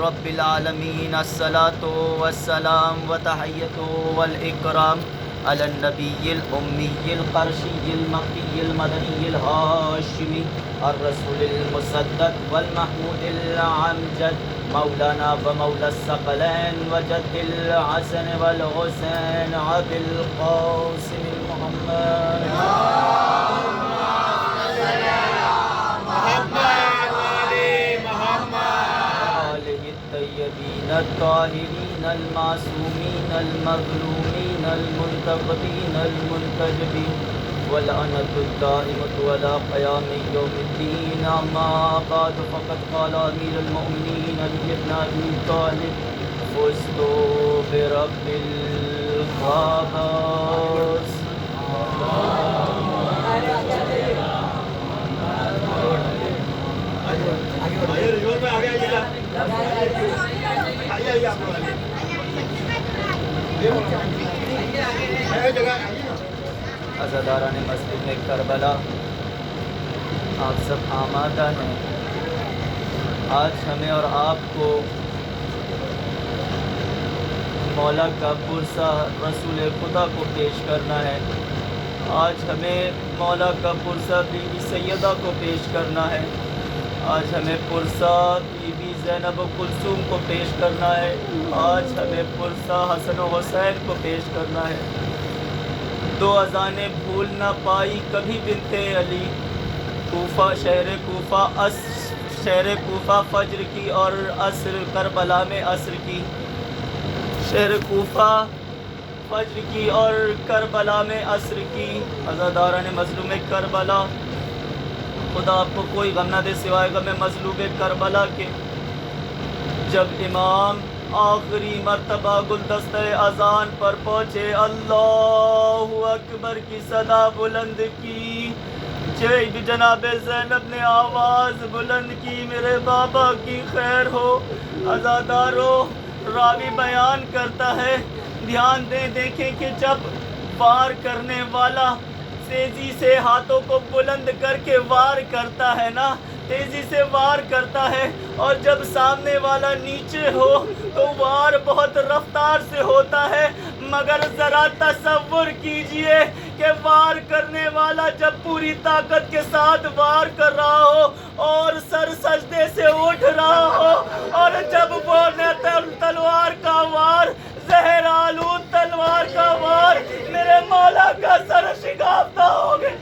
رب العالمين الصلاة والسلام وتحية والإكرام على النبي الأمي القرشي المكي المدني الهاشمي الرسول المسدد والمحمود العمجد مولانا ومولى الثقلين وجد الحسن والحسين أبي القاسم محمد الطيبين الطاهرين المعصومين المظلومين المنتقبين المنتجبين واللعنة الدائمة على قيام يوم الدين. أما بعد فقد قال أمير المؤمنين علي بن أبي طالب فزت برب القبس. عزاداران مسجد میں کربلا آپ سب آمادہ ہیں. آج ہمیں اور آپ کو مولا کا پرسہ رسول خدا کو پیش کرنا ہے. آج ہمیں مولا کا پرسہ بی بی سیدہ کو پیش کرنا ہے. آج ہمیں پرسہ بی بی زینب و کلثوم کو پیش کرنا ہے. آج ہمیں پرسہ حسن و حسین کو پیش کرنا ہے. دو اذانیں بھول نہ پائی کبھی بنت علی. کوفہ شہر کوفہ فجر کی اور عصر کربلا میں عصر کی. شہر کوفہ فجر کی اور کربلا میں عصر کی. عزاداران مظلوم کربلا، خدا آپ کو کوئی غم نہ دے سوائے غم مظلوم کربلا کے. جب امام آخری مرتبہ گلدستہ اذان پر پہنچے، اللہ اکبر کی صدا بلند کی. جناب زینب نے آواز بلند کی، میرے بابا کی خیر ہو. عزادارو، راوی بیان کرتا ہے، دھیان دیں، دیکھیں کہ جب وار کرنے والا تیزی سے ہاتھوں کو بلند کر کے وار کرتا ہے نا، تیزی سے وار کرتا ہے، اور جب سامنے والا نیچے ہو تو وار بہت رفتار سے ہوتا ہے. مگر ذرا تصور کیجئے کہ وار کرنے والا جب پوری طاقت کے ساتھ وار کر رہا ہو اور سر سجدے سے اٹھ رہا ہو، اور جب وہ تلوار کا وار، زہر آلود تلوار کا وار میرے مولا کا سر شگافتہ ہو گئے.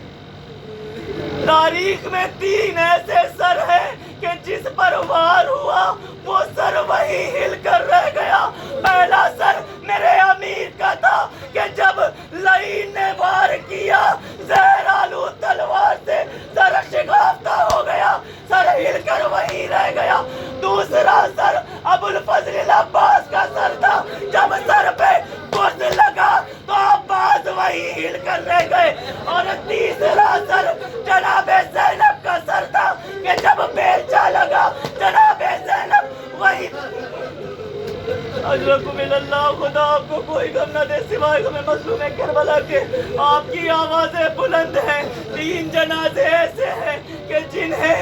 تاریخ میں 3 ایسے سر ہیں کہ جس پر وار ہوا وہ سر وہی ہل کر رہ گیا. پہلا سر میرے امیر کا تھا کہ جب لعین نے وار کیا، زہر آلود تلوار سے سر شگافتہ ہو گیا، سر ہل کر وہی رہ گیا. دوسرا سر ابو الفضل العباس کا سر تھا، جب سر پہ گرز لگا تو عباس وہی ہل کر رہ گئے. اور تیسرا سر جناب زینب کا سر تھا کہ جب بیلچہ لگا جناب زینب وہی. اجرکم اللہ، خدا آپ کو کوئی غم نہ دے سوائے غم مظلوم کربلا کے. آپ کی آوازیں بلند ہیں. 3 جنازے ایسے ہیں کہ جنہیں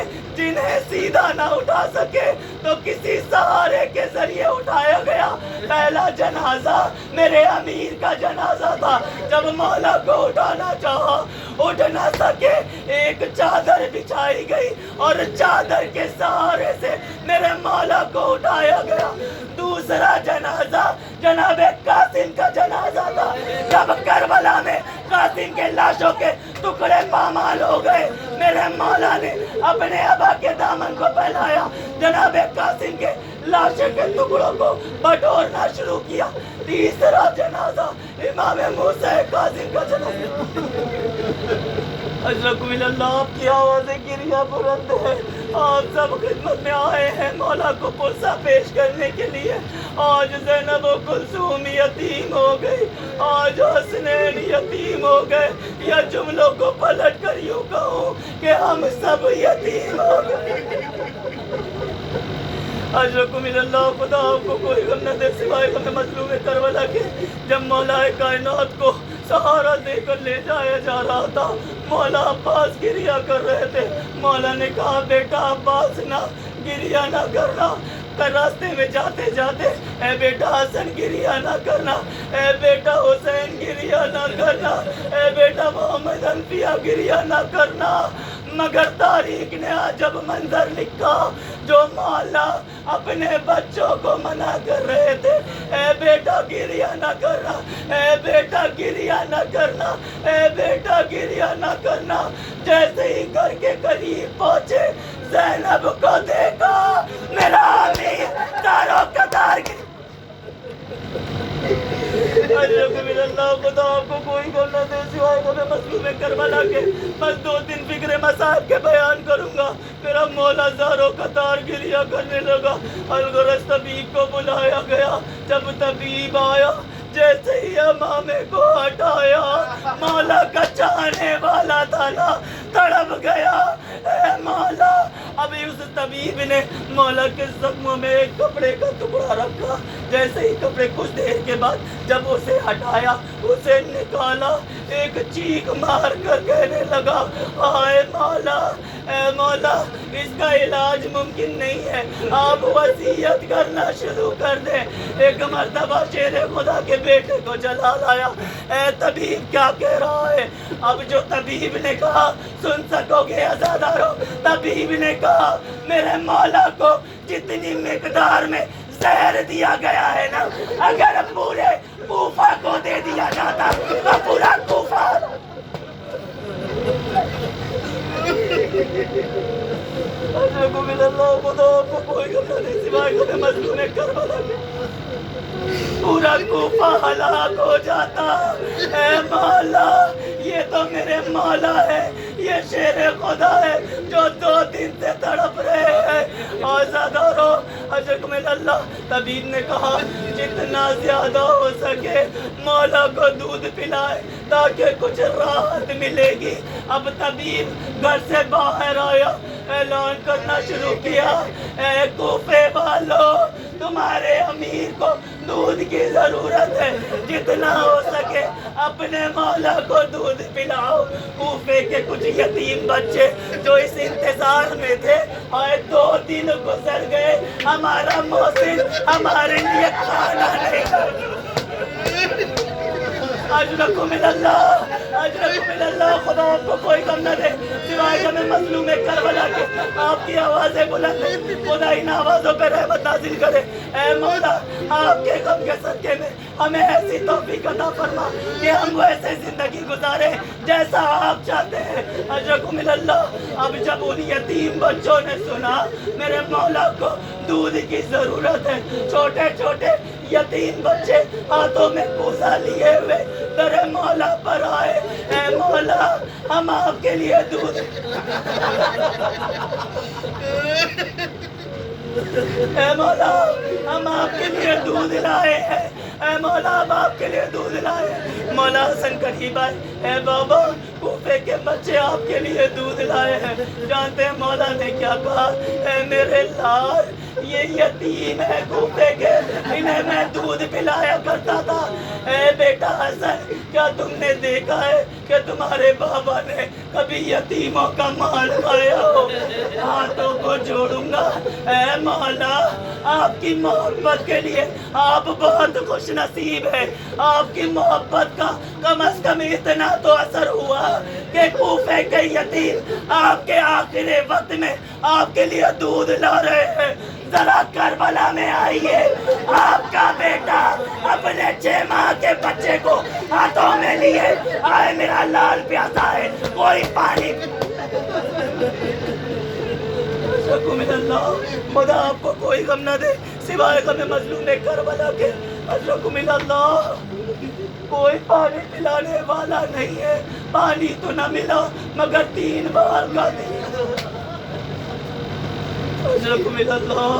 سیدھا نہ اٹھا سکے تو کسی سہارے کے ذریعے اٹھایا گیا. پہلا جنازہ میرے امیر کا جنازہ تھا. جب مولا کو اٹھانا چاہا، اٹھ نہ سکے، ایک چادر بچھائی گئی اور چادر کے سہارے سے میرے مولا کو اٹھایا گیا. دوسرا جنازہ جناب قاسم کا جنازہ تھا. جب کربلا میں قاسم کے لاشوں کے ٹکڑے پامال ہو گئے، میرے مولا نے اپنے ابا کے دامن کو پھیلایا، جناب قاسم کے لاشوں کے ٹکڑوں کو بٹورنا شروع کیا. تیسرا جنازہ امام موسیٰ قاسم کا جنازہ. اجرکم اللہ، آپ کی آوازیں گریہ بلند ہے. آپ سب خدمت میں آئے ہیں مولا کو پرسہ پیش کرنے کے لیے. آج زینب و کلثوم یتیم ہو گئی، آج حسنین یتیم ہو گئے. یا جملوں کو پلٹ کر یوں کہوں کہ ہم سب یتیم ہو گئے. اجرکم اللہ، خدا آپ کو کوئی غم نہ دے سوائے غم مظلوم کربلا کے. جب مولا کائنات کو سہارا دے کر لے جایا جا رہا تھا، مولا عباس گریہ کر رہے تھے. مولا نے کہا بیٹا عباس نہ گریہ نہ کرنا، راستے میں جاتے جاتے اے بیٹا حسن گریہ نہ کرنا، اے بیٹا حسین گریہ نہ کرنا، اے بیٹا محمد انفیہ گریہ نہ کرنا، مگر تاریخ نے عجب منظر لکھا، جو مولا اپنے بچوں کو منع کر رہے تھے، اے بیٹا گریہ نہ کرنا، اے بیٹا گریہ نہ کرنا، اے بیٹا گریہ نہ کرنا، جیسے ہی گھر کے قریب پہنچے زینب کو دیکھا، میرا امیر تاروں قطار کی اللہ خدا آپ کو کوئی گل نہ دے سوائے میں مظلوم کربلا کے بس 2-3 فکر مصائب کے بیان کروں گا۔ میرا مولا زاروں قطار گریہ کرنے لگا۔ الغرض طبیب کو بلایا گیا، جب طبیب آیا جیسے ہی امامے کو ہٹایا، مولا کا چاہنے والا تھا نا تڑپ گیا، اے مولا۔ ابھی اس طبیب نے مولا کے زخموں میں ایک کپڑے کا ٹکڑا رکھا، جیسے ہی کپڑے کچھ دیر کے بعد جب اسے ہٹایا، اسے نکالا، ایک چیخ مار کر کہنے لگا، آئے مولا، اے مولا، اس کا علاج ممکن نہیں ہے، آپ وصیت کرنا شروع کر دیں۔ ایک مرتبہ شیر خدا کے بیٹے کو جلال آیا، اے طبیب کیا کہہ رہا ہے؟ اب جو طبیب نے کہا سن سکو گے عزادارو، طبیب نے کہا میرے مولا کو جتنی مقدار میں زہر دیا گیا ہے نا، اگر پورے کوفہ کو دے دیا جاتا تو پورا کوفہ اللہ خدا آپ کو کوئی گمنا نہیں سوائے کہ مظلوم کربلا کے پورا کوفہ ہلاک ہو جاتا۔ اے مولا، یہ تو میرے مولا ہے، یہ شیر خدا ہے جو 2 دن سے تڑپ رہے ہیں۔ آزادارو حجکم اللہ، طبیب نے کہا جتنا زیادہ ہو سکے مولا کو دودھ پلائے تاکہ کچھ راحت ملے گی۔ اب طبیب گھر سے باہر آیا، اعلان کرنا شروع کیا، اے کوفے والو، تمہارے امیر کو دودھ کی ضرورت ہے، جتنا ہو سکے اپنے مولا کو دودھ پلاؤ۔ کوفے کے کچھ یتیم بچے جو اس انتظار میں تھے، آئے 2 دن گزر گئے، ہمارا محسن ہمارے لیے کھانا نہیں کرتا۔ اجرکم اللہ، اجرکم اللہ، خدا آپ کو کوئی غم نہ دے سوائے کہ میں مظلوم کربلا کے آپ کی آوازیں بلند ہیں، خدا ان آوازوں پہ رحمت نازل کرے۔ اے مولا، آپ کے غم کے صدقے میں ہمیں ایسی توفیق عطا فرما کہ ہم ویسے زندگی گزارے جیسا آپ چاہتے ہیں۔ اجرکم اللہ۔ اب جب ان یتیم بچوں نے سنا میرے مولا کو دودھ کی ضرورت ہے، چھوٹے چھوٹے یتیم بچے ہاتھوں میں کوزہ لیے ہوئے در مولا پر آئے، اے مولا ہم آپ کے لیے دودھ اے مولا ہم آپ کے لیے دودھ لائے ہیں، اے مولا ہم آپ کے لیے دودھ لائے ہیں۔ مولا حسن قریب آئے، اے بابا کوفے کے بچے آپ کے لیے دودھ لائے ہیں۔ جانتے ہیں مولا نے کیا کہا؟ اے میرے لال، یہ یتیم ہے کوفے کے، انہیں میں دودھ پلایا کرتا تھا۔ اے بیٹا حسن، کیا تم نے دیکھا ہے کہ تمہارے بابا نے کبھی یتیموں کا مال کھایا ہو؟ ہاتھوں کو جوڑوں گا، اے مولا آپ کی محبت کے لیے آپ بہت خوش نصیب ہیں۔ آپ کی محبت کا کم از کم اتنا تو اثر ہوا کہ کوفے کے یتیم آپ کے آخری وقت میں آپ کے لیے دودھ لا رہے ہیں۔ ذرا کربلا میں آئیے، آپ کا بیٹا اپنے 6 ماہ کے بچے کو ہاتھوں میں لیے آئے، میرا لال پیاسا ہے، کوئی پانی۔ اللہ، خدا آپ کو کوئی غم نہ دے سوائے غم مظلوم کربلا کے۔ اجرکم اللہ، کوئی پانی پلانے والا نہیں ہے، پانی تو نہ ملا مگر 3 بار کا دیا۔ اجرکم اللہ،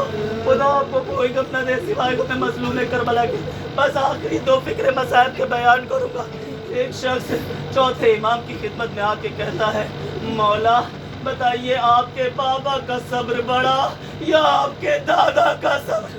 خدا آپ کو کوئی غم نہ دے سوائے غم مظلوم کربلا کے۔ بس آخری 2 فکر مصائب کے بیان کروں گا۔ ایک شخص چوتھے امام کی خدمت میں آ کے کہتا ہے، مولا بتائیے آپ کے بابا کا صبر بڑا یا آپ کے دادا کا صبر؟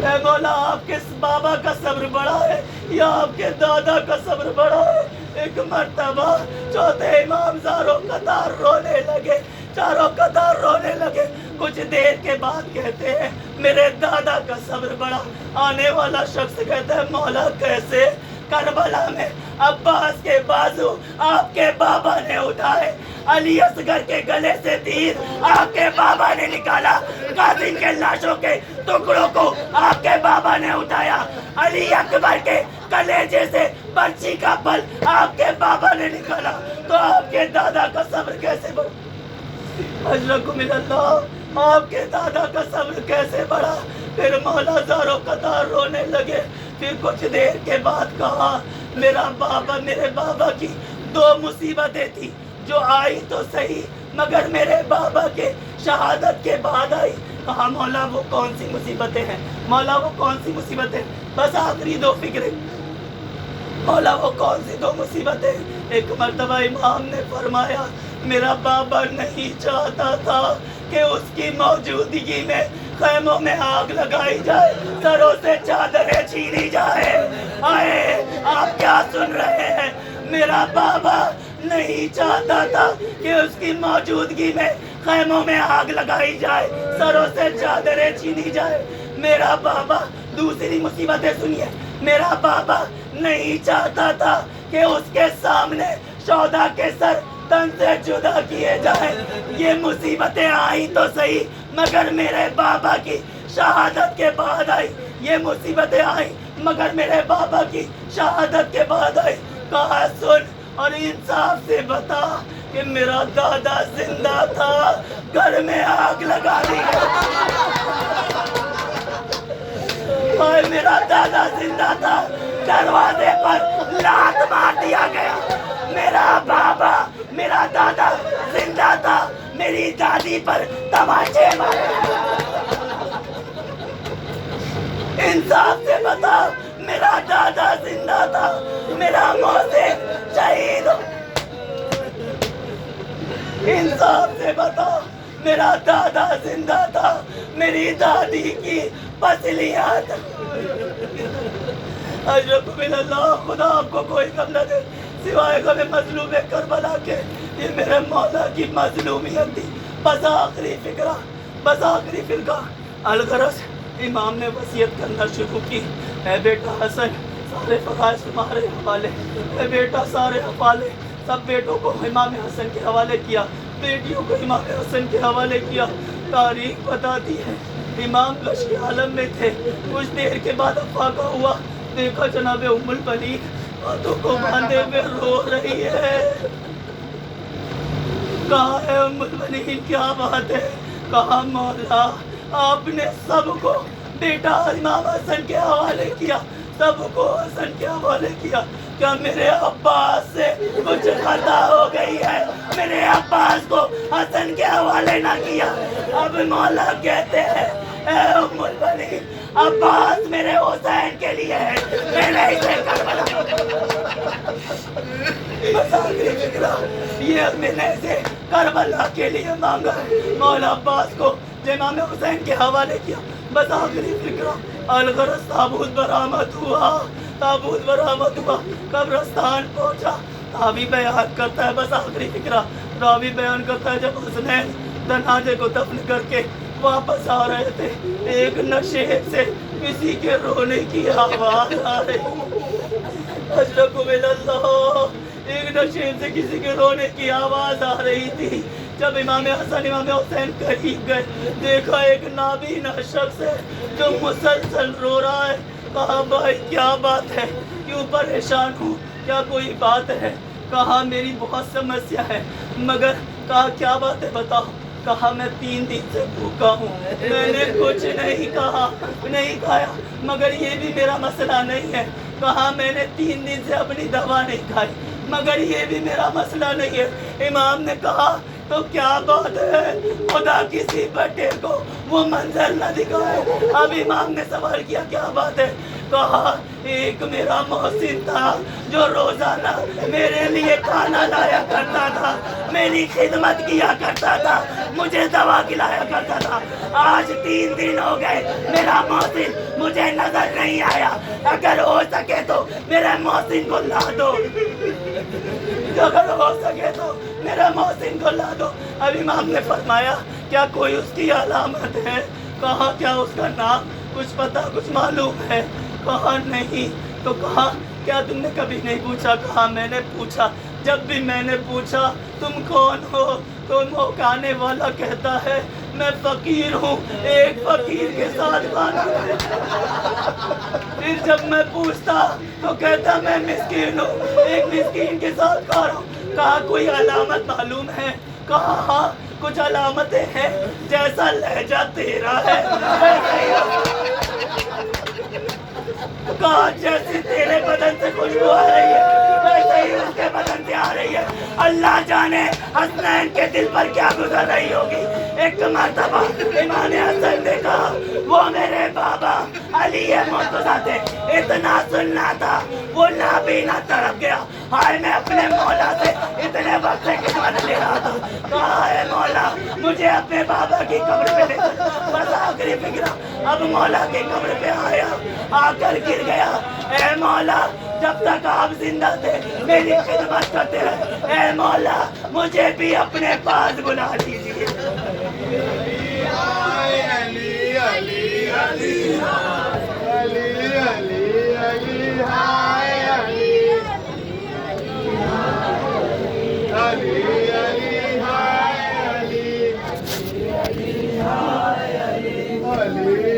اے مولا آپ کے بابا کا صبر بڑا ہے یا آپ کے دادا کا صبر بڑا ہے؟ ایک مرتبہ چوتھے امام زاروں قطار رونے لگے، چاروں قطار رونے لگے۔ کچھ دیر کے بعد کہتے ہیں میرے دادا کا صبر بڑا. آنے والا شخص کہتا ہے مولا کیسے؟ کربلا میں عباس کے بازو آپ کے بابا نے اٹھائے, علی اصغر کے گلے سے تیر آپ کے بابا نے نکالا, قاسم کے لاشوں کے ٹکڑوں کو آپ کے بابا نے اٹھایا, علی اکبر کے کلیجے سے برچی کا بل آپ کے بابا نے نکالا. تو آپ کے دادا کا صبر کیسے بڑھا؟ اجرکم اللہ, آپ کے دادا کا صبر کیسے بڑھا؟ پھر مولا زاروں قطار رونے لگے. پھر کچھ دیر کے بعد کہا میرے بابا کی 2 مصیبتیں تھی جو آئی تو صحیح مگر میرے بابا کے شہادت کے بعد آئی. کہا مولا وہ کون سی مصیبتیں ہیں؟ مولا وہ کون سی مصیبتیں؟ بس آخری 2 فکریں. مولا وہ کون سی 2 مصیبتیں؟ ایک مرتبہ امام نے فرمایا میرا بابا نہیں چاہتا تھا کہ اس کی موجودگی میں خیموں میں آگ لگائی جائے, سروں سے چادریں چھینی جائے. آئے آپ کیا سن رہے ہیں؟ میرا بابا نہیں چاہتا تھا کہ اس کی موجودگی میں خیموں میں آگ لگائی جائے, سروں سے چادریں چھینی جائے. میرا بابا, دوسری مصیبتیں سنیے, میرا بابا نہیں چاہتا تھا کہ اس کے سامنے شہداء کے سر تن سے جدا کیے جائیں. یہ مصیبتیں آئیں تو صحیح مگر میرے بابا کی شہادت کے بعد آئی. یہ مصیبتیں آئیں مگر میرے بابا کی شہادت کے بعد آئی. کہا سن اور انصاف سے بتا کہ میرا دادا زندہ تھا, گھر میں آگ لگا دی اور میرا دادا زندہ تھا, دروازے پر لات مار دیا گیا. میرا بابا, میرا دادا زندہ تھا, میری دادی پر تماچے مارے. انصاف سے بتا میرا دادا زندہ تھا, میرا محسن شہید ہو. انصاف سے بتا میرا دادا زندہ تھا, میری دادی کی پسلیاں. اجرکم اللہ, خدا آپ کو کوئی غم نہ دے سوائے غم مظلوم کربلا کے. یہ میرے مولا کی مظلومیت تھی. بس آخری فکرہ, بس آخری فرقہ. الغرض امام نے وصیت کرنا شروع کی, اے بیٹا حسن سارے فرائض تمہارے حوالے, اے بیٹا سارے حوالے. سب بیٹوں کو امام حسن کے حوالے کیا, بیٹیوں کو امام حسن کے حوالے کیا. تاریخ بتاتی ہے امام لش کے عالم میں تھے. کچھ دیر کے بعد افاقہ ہوا, دیکھا جناب ام البنین ہاتھوں کو باندھے ہوئے رو رہی ہے. کہا ہے ام البنین کیا بات ہے؟ کہا مولا آپ نے سب کو بیٹا امام حسن کے حوالے کیا, سب کو حسن کے حوالے کیا. کیا میرے عباس سے کچھ خطا ہو گئی ہے؟ میرے عباس کو حسن کے حوالے نہ کیا. اب مولا کہتے ہیں اے ام البنین عباس میرے حسین کے لیے ہے, میں نہیں سے کربلا. بس آخری فکرہ یہ میں نے سے کربلا کے لیے مانگا, مولا عباس کو امام حسین کے حوالے کیا. بس آخری فکرہ الغرض تابوت برآمد ہوا, تابوت برآمد ہوا, قبرستان پہنچا. راوی بیان کرتا ہے, بس آخری فکرہ راوی بیان کرتا ہے جب حسنین جنازے کو دفن کر کے واپس آ رہے تھے, ایک نشیب سے کسی کے رونے کی آواز آ رہی. اجرکم اللہ, ایک نشیب سے کسی کے رونے کی آواز آ رہی تھی. جب امام حسن امام حسین قریب گئے, دیکھا ایک نابینا شخص ہے جو مسلسل رو رہا ہے. کہا بھائی کیا بات ہے, کیوں پریشان ہوں, کیا کوئی بات ہے؟ کہا میری بہت سمسیا ہے. مگر کہا کیا بات ہے بتاؤ. کہا میں 3 دن سے بھوکا ہوں, میں نے کچھ نہیں کہا, نہیں کھایا, مگر یہ بھی میرا مسئلہ نہیں ہے. کہا میں نے 3 دن سے اپنی دوا نہیں کھائی, مگر یہ بھی میرا مسئلہ نہیں ہے. امام نے کہا تو کیا بات ہے, خدا کسی بٹے کو وہ منظر نہ دکھائے. اب امام نے سوال کیا کیا بات ہے. کہا ایک میرا محسن تھا جو روزانہ میرے لیے کھانا لایا کرتا تھا, میری خدمت کیا کرتا تھا, مجھے دوا کھلایا کرتا تھا. آج 3 دن ہو گئے میرا محسن مجھے نظر نہیں آیا. اگر ہو سکے تو میرے محسن کو لا دو, اگر ہو سکے تو میرے محسن کو لا دو. اب امام نے فرمایا کیا کوئی اس کی علامت ہے؟ کہا کیا اس کا نام کچھ پتا کچھ معلوم ہے؟ کہا نہیں۔ تو کہا کیا تم نے کبھی نہیں پوچھا؟ کہا میں نے پوچھا۔ جب بھی میں نے پوچھا تم کون ہو تو وہ کہنے والا کہتا ہے میں فقیر ہوں، ایک فقیر کے ساتھ کھانا پھر جب میں پوچھتا تو کہتا میں مسکین ہوں، ایک مسکین کے ساتھ کھا رہا ہوں۔ کہا کوئی علامت معلوم ہے؟ کہا ہاں کچھ علامتیں ہیں، جیسا لہجہ تیرا ہے کہا جیسے تیرے بدن سے خوشبو آ رہی ہے ویسے ہی اس کے بدن سے آ رہی ہے۔ اللہ جانے حسنین کے دل پر کیا گزر رہی ہوگی۔ ایک مرتبہ امام حسن نے کہا وہ میرے بابا علی مرتضیٰ تھے، اتنا سننا تھا وہ نابینا تڑپ گیا۔ ہائے میں اپنے مولا سے اتنے وقت سے خدمت لے رہا تھا، کہا اے مولا مجھے اپنے بابا کی قبر پہ لے چل۔ بس آخری فکرہ اب مولا کی قبر پہ آیا، آ کر گر گیا۔ اے مولا جب تک آپ زندہ تھے میری خدمت کرتے رہے، اے مولا مجھے بھی اپنے پاس بلا لیجیے۔